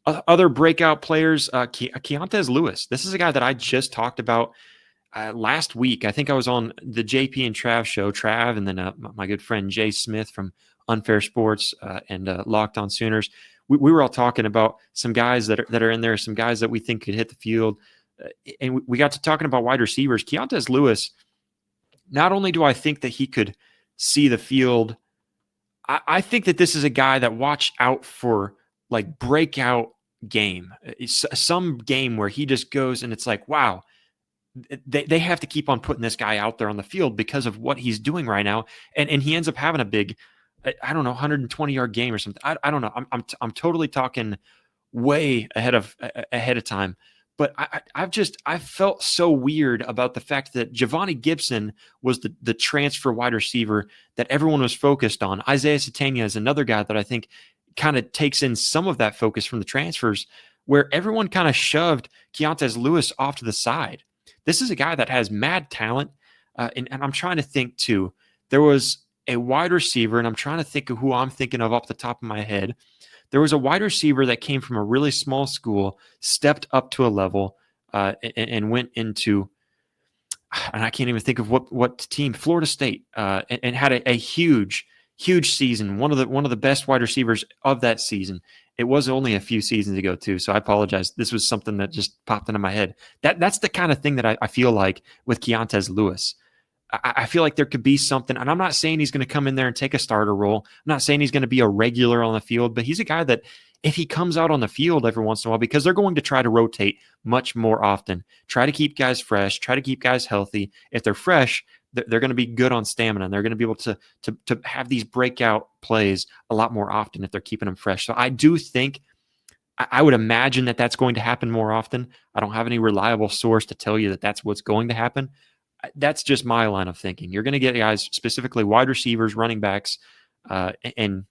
Other breakout players, Keontae Lewis. This is a guy that I just talked about last week. I think I was on the JP and Trav show, Trav, and then my good friend Jay Smith from Unfair Sports and Locked On Sooners. We were all talking about some guys that are in there, some guys that we think could hit the field. And we got to talking about wide receivers. Keontae Lewis, not only do I think that he could see the field, I think that this is a guy that watch out for like breakout game, some game where he just goes and it's like, wow, they have to keep on putting this guy out there on the field because of what he's doing right now. And he ends up having a big, I don't know, 120-yard game or something. I don't know. I'm totally talking way ahead of time. But I felt so weird about the fact that Giovanni Gibson was the transfer wide receiver that everyone was focused on. Isaiah Satania is another guy that I think kind of takes in some of that focus from the transfers, where everyone kind of shoved Keontae Lewis off to the side. This is a guy that has mad talent, and I'm trying to think too. There was a wide receiver, and I'm trying to think of who I'm thinking of off the top of my head. There was a wide receiver that came from a really small school, stepped up to a level, and went into, and I can't even think of what team, Florida State, and had a huge season. One of the best wide receivers of that season. It was only a few seasons ago too, so I apologize. This was something that just popped into my head. That's the kind of thing that I feel like with Keontae Lewis. I feel like there could be something, and I'm not saying he's going to come in there and take a starter role. I'm not saying he's going to be a regular on the field, but he's a guy that if he comes out on the field every once in a while, because they're going to try to rotate much more often, try to keep guys fresh, try to keep guys healthy. If they're fresh, they're going to be good on stamina, and they're going to be able to have these breakout plays a lot more often if they're keeping them fresh. So I do think, I would imagine that that's going to happen more often. I don't have any reliable source to tell you that that's what's going to happen. That's just my line of thinking. You're going to get guys, specifically wide receivers, running backs, and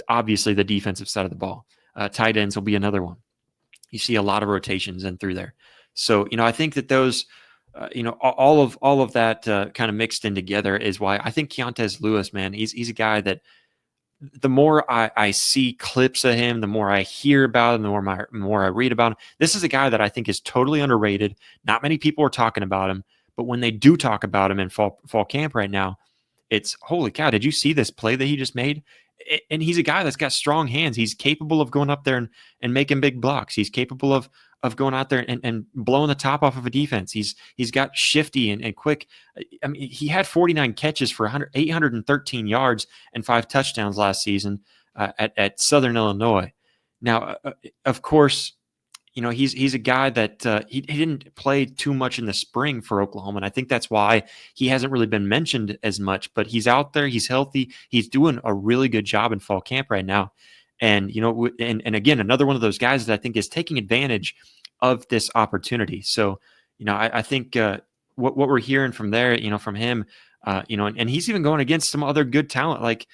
obviously the defensive side of the ball. Tight ends will be another one. You see a lot of rotations in through there. So, I think that those, all of that kind of mixed in together is why I think Keontae Lewis, man, he's a guy that the more I see clips of him, the more I hear about him, the more I read about him. This is a guy that I think is totally underrated. Not many people are talking about him. But when they do talk about him in fall camp right now, it's holy cow, did you see this play that he just made? And he's a guy that's got strong hands. He's capable of going up there and making big blocks. He's capable of going out there and blowing the top off of a defense. He's got shifty and quick. I mean, he had 49 catches for 813 yards and 5 touchdowns last season at Southern Illinois. Now, of course, he's a guy that he didn't play too much in the spring for Oklahoma, and I think that's why he hasn't really been mentioned as much. But he's out there, he's healthy, he's doing a really good job in fall camp right now. And and again, another one of those guys that I think is taking advantage of this opportunity. So, I think what we're hearing from there, from him, and he's even going against some other good talent like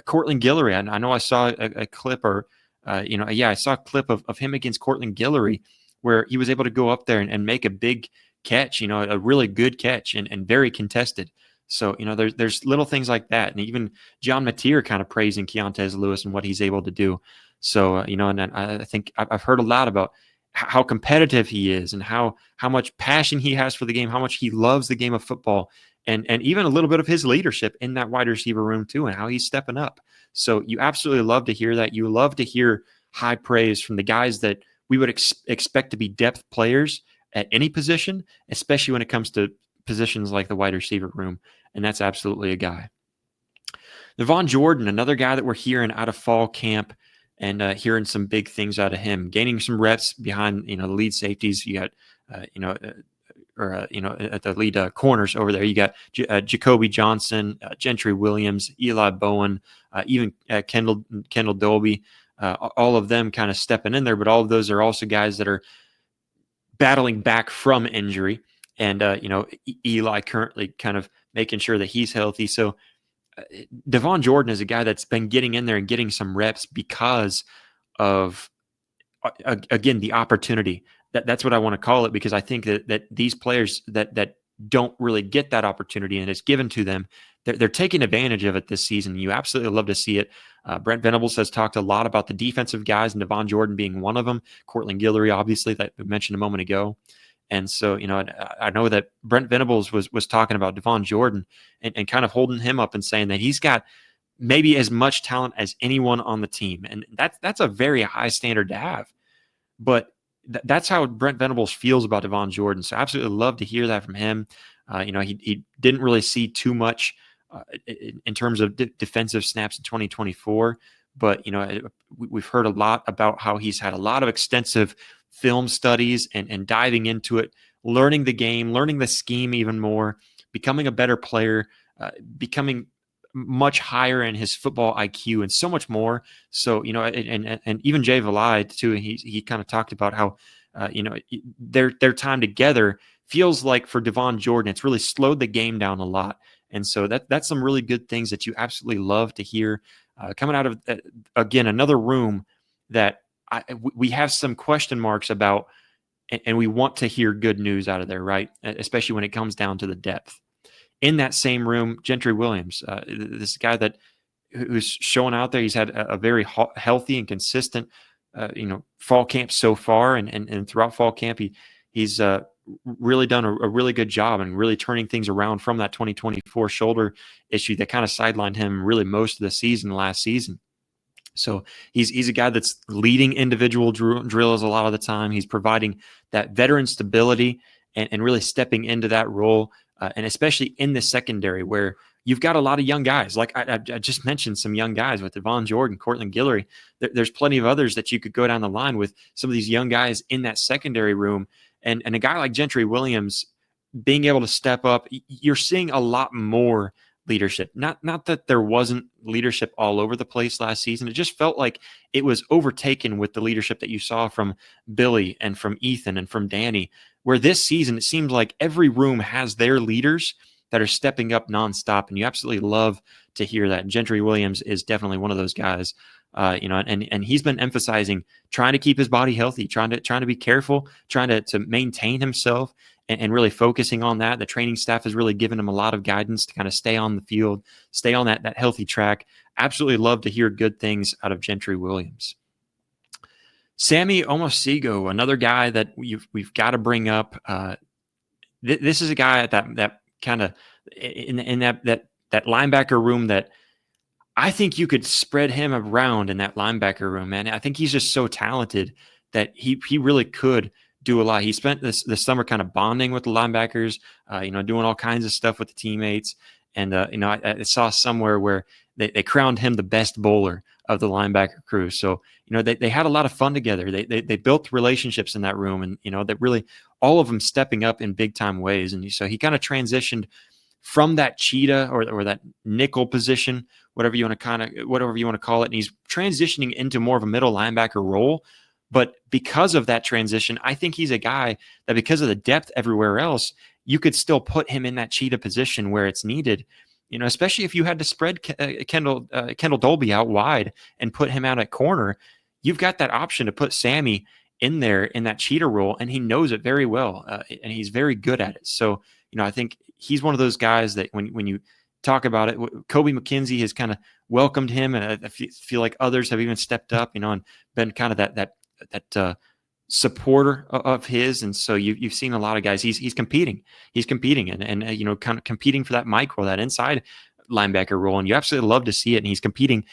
Cortland Guillory. I know I saw a clip or. I saw a clip of him against Cortland Guillory where he was able to go up there and make a big catch, a really good catch and very contested. So, there's little things like that. And even John Mateer kind of praising Keontae Lewis and what he's able to do. So, and I think I've heard a lot about how competitive he is and how much passion he has for the game, how much he loves the game of football, and even a little bit of his leadership in that wide receiver room too, and how he's stepping up. So you absolutely love to hear that. You love to hear high praise from the guys that we would expect to be depth players at any position, especially when it comes to positions like the wide receiver room. And that's absolutely a guy. Nevon Jordan, another guy that we're hearing out of fall camp and hearing some big things out of him, gaining some reps behind, the lead safeties. You got, at the lead corners over there, you got Jacoby Johnson, Gentry Williams, Eli Bowen, even Kendall Dolby, all of them kind of stepping in there. But all of those are also guys that are battling back from injury. And, Eli currently kind of making sure that he's healthy. So Nevon Jordan is a guy that's been getting in there and getting some reps because of, again, the opportunity. That's what I want to call it, because I think that these players that don't really get that opportunity and it's given to them, they're taking advantage of it this season. You absolutely love to see it. Brent Venables has talked a lot about the defensive guys, and Devon Jordan being one of them. Cortland Guillory, obviously, that we mentioned a moment ago. And so, I know that Brent Venables was talking about Devon Jordan and kind of holding him up and saying that he's got maybe as much talent as anyone on the team. And that's a very high standard to have. But that's how Brent Venables feels about Devon Jordan. So I absolutely love to hear that from him. He didn't really see too much in terms of defensive snaps in 2024. But, we've heard a lot about how he's had a lot of extensive film studies and diving into it, learning the game, learning the scheme even more, becoming a better player, becoming much higher in his football IQ and so much more. So, and even Jay Valai too, he kind of talked about how, their time together feels like for Devon Jordan, it's really slowed the game down a lot. And so that's some really good things that you absolutely love to hear coming out of, again, another room that we have some question marks about, and we want to hear good news out of there, right? Especially when it comes down to the depth. In that same room, Gentry Williams, this guy who's showing out there. He's had a very healthy and consistent, fall camp so far, and throughout fall camp, he's really done a really good job and really turning things around from that 2024 shoulder issue that kind of sidelined him really most of the season last season. So he's a guy that's leading individual drills a lot of the time. He's providing that veteran stability and really stepping into that role. And especially in the secondary where you've got a lot of young guys. Like I just mentioned some young guys with Devon Jordan, Cortland Guillory. There's plenty of others that you could go down the line with some of these young guys in that secondary room. And a guy like Gentry Williams being able to step up, you're seeing a lot more leadership. Not that there wasn't leadership all over the place last season. It just felt like it was overtaken with the leadership that you saw from Billy and from Ethan and from Danny, where this season it seems like every room has their leaders that are stepping up nonstop. And you absolutely love to hear that. And Gentry Williams is definitely one of those guys. And he's been emphasizing trying to keep his body healthy, trying to be careful, trying to maintain himself and really focusing on that. The training staff has really given him a lot of guidance to kind of stay on the field, stay on that healthy track. Absolutely love to hear good things out of Gentry Williams. Sammy Omosigo, another guy that we've got to bring up. This is a guy that kind of in that linebacker room that I think you could spread him around in that linebacker room, man. I think he's just so talented that he really could do a lot. He spent this summer kind of bonding with the linebackers, doing all kinds of stuff with the teammates. And, I saw somewhere where they crowned him the best bowler of the linebacker crew. So, they had a lot of fun together. They built relationships in that room and, that really all of them stepping up in big time ways. And so he kind of transitioned from that cheetah or that nickel position, whatever you want to call it. And he's transitioning into more of a middle linebacker role. But because of that transition, I think he's a guy that because of the depth everywhere else, you could still put him in that cheetah position where it's needed, especially if you had to spread Kendall Dolby out wide and put him out at corner. You've got that option to put Sammy in there in that cheetah role, and he knows it very well, and he's very good at it. So, I think he's one of those guys that when you talk about it, Kobe McKenzie has kind of welcomed him, and I feel like others have even stepped up, and been kind of that supporter of his. And so you've seen a lot of guys. He's competing and kind of competing for that micro, that inside linebacker role. And you absolutely love to see it. And he's competing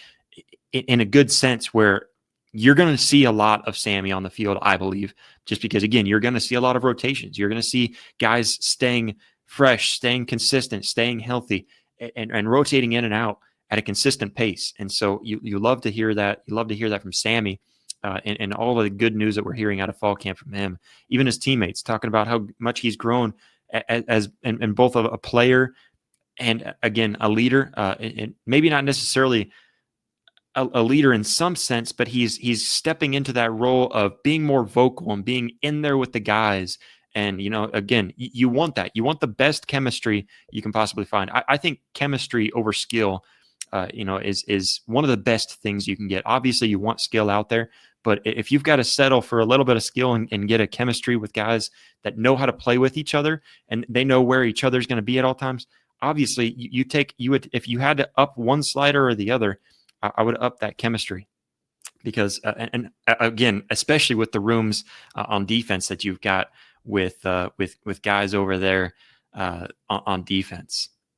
in a good sense where you're going to see a lot of Sammy on the field, I believe, just because, again, you're going to see a lot of rotations. You're going to see guys staying fresh, staying consistent, staying healthy, and rotating in and out at a consistent pace. And so you love to hear that. You love to hear that from Sammy. And all of the good news that we're hearing out of fall camp from him, even his teammates talking about how much he's grown as both a player and, again, a leader, and maybe not necessarily a leader in some sense, but he's stepping into that role of being more vocal and being in there with the guys. And, again, you want that. You want the best chemistry you can possibly find. I think chemistry over skill, is one of the best things you can get. Obviously, you want skill out there, But if you've got to settle for a little bit of skill and get a chemistry with guys that know how to play with each other and they know where each other's going to be at all times, obviously you would, if you had to up one slider or the other, I would up that chemistry. Because again, especially with the rooms on defense that you've got with guys over there on defense.